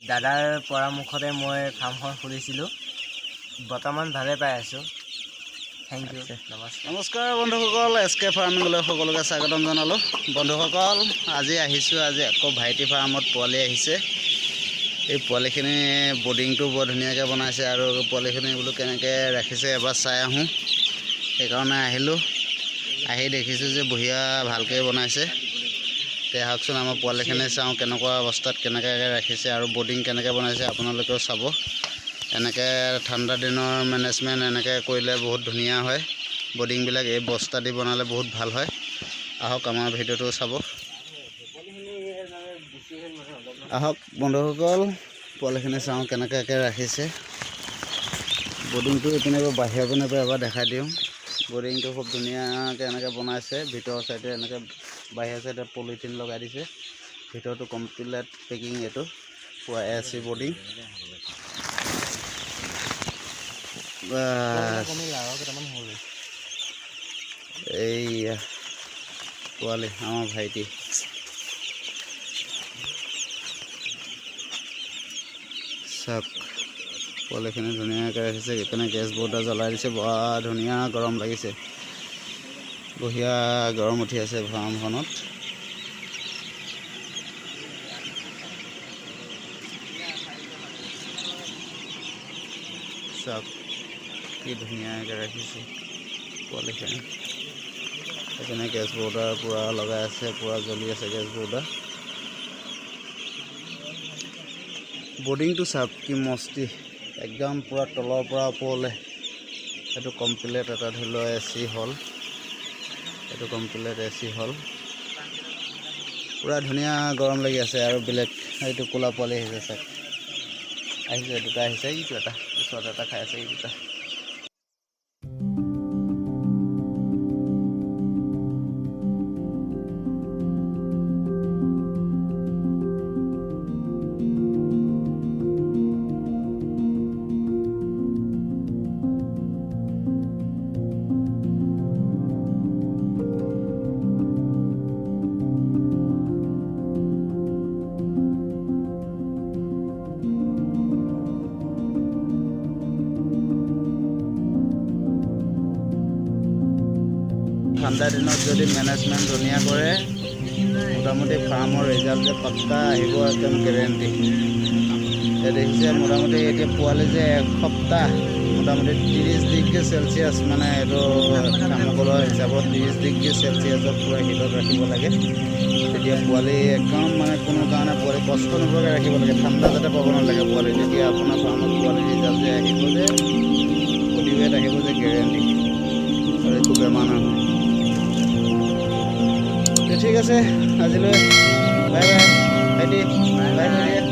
দাদাৰ পৰামৰ্শতে মই ফাৰ্মখন খুলিছিলোঁ। বৰ্তমান ভালে পাই আছোঁ। Thank you. নমস্কাৰ বন্ধুসকল, SK ফাৰ্মিংলৈ সকলোকে স্বাগতম জনালোঁ। বন্ধুসকল, আজি আকৌ ভাইটি ফাৰ্মত পোৱালি আহিছে। এই পোৱালিখিনি বৰ্ডিংটো বৰ ধুনীয়াকৈ বনাইছে আৰু পোৱালিখিনি বোলো কেনেকৈ ৰাখিছে এবাৰ চাই আহোঁ। সেইকাৰণে আহিলোঁ। আহি দেখিছোঁ যে বঢ়িয়া ভালকৈ বনাইছে। এতিয়া আহকচোন আমাৰ পোৱালিখিনি চাওঁ কেনেকুৱা অৱস্থাত কেনেকৈ ৰাখিছে আৰু বৰ্ডিং কেনেকৈ বনাইছে আপোনালোকেও চাব। এনেকৈ ঠাণ্ডা দিনৰ মেনেজমেণ্ট এনেকৈ কৰিলে বহুত ধুনীয়া হয়। বৰ্ডিংবিলাক এই বস্তা দি বনালে বহুত ভাল হয়। আহক আমাৰ ভিডিঅ'টো চাব। আহক বন্ধুসকল, পোৱালিখিনি চাওঁ কেনেকৈ ৰাখিছে। বৰ্ডিংটো এইপিনে বাহিৰৰ পিনে এবাৰ দেখাই দিওঁ। বৰ্ডিংটো খুব ধুনীয়াকৈ এনেকৈ বনাইছে। ভিতৰৰ চাইডে এনেকৈ বাহিৰৰ চাইডে পলিথিন লগাই দিছে। ভিতৰটো কমপ্লিট পেকিং, এইটো পুৰা AC বৰ্ডিং। এইয়া পোৱালি আমাৰ ভাইটি। চাওক পোৱালিখিনি ধুনীয়াকৈ ৰাখিছে। সেইকাৰণে গেছ বৰ্ডাৰ জ্বলাই দিছে। বৰ ধুনীয়া গৰম লাগিছে। বঢ়িয়া গৰম উঠি আছে ফাৰ্মখনত। চাওক কি ধুনীয়াকৈ ৰাখিছে পোৱালিখিনি। সেইকাৰণে গেছ বৰ্ডাৰ পূৰা লগাই আছে, পূৰা জ্বলি আছে গেছ বৰ্ডাৰ। বৰ্ডিংটো চাওক কি মস্তি, একদম পূৰা তলৰ পৰা ওপৰলৈ। এইটো কমপ্লিট এটা ধৰি লওক AC হ'ল। এইটো কমপ্লিট AC হ'ল। পূৰা ধুনীয়া গৰম লাগি আছে। আৰু বেলেগ এইটো ক'লা পোৱালি আহিছে চাওক, আহিছে দুটা আহিছে। এইটো এটা ওচৰত এটা খাই আছে, এই দুটা। ঠাণ্ডা দিনত যদি মেনেজমেণ্ট ধুনীয়া কৰে, মোটামুটি ফাৰ্মৰ ৰিজাল্ট যে পাক্কা আহিব, একদম গেৰেণ্টি। দেখিছে মোটামুটি এতিয়া পোৱালি যে এসপ্তাহ মোটামুটি 30 ডিগ্ৰী চেলচিয়াছ, মানে এইটো থাৰ্মোকলৰ হিচাপত 30 ডিগ্ৰী চেলচিয়াছত পূৰা হিটত ৰাখিব লাগে। তেতিয়া পোৱালি একদম মানে কোনো কাৰণে পোৱালি কষ্ট নোপোৱাকৈ ৰাখিব লাগে। ঠাণ্ডা যাতে পাব নালাগে পোৱালি। তেতিয়া আপোনাৰ ফাৰ্মত পোৱালি ৰিজাল্ট যে আহিব, যে বডি ৱেট আহিব যে গেৰেণ্টি, আৰু একো বেমাৰ নহয়। ঠিক আছে, আজিলৈ বাই বাই ভাইটি, বাই বাই।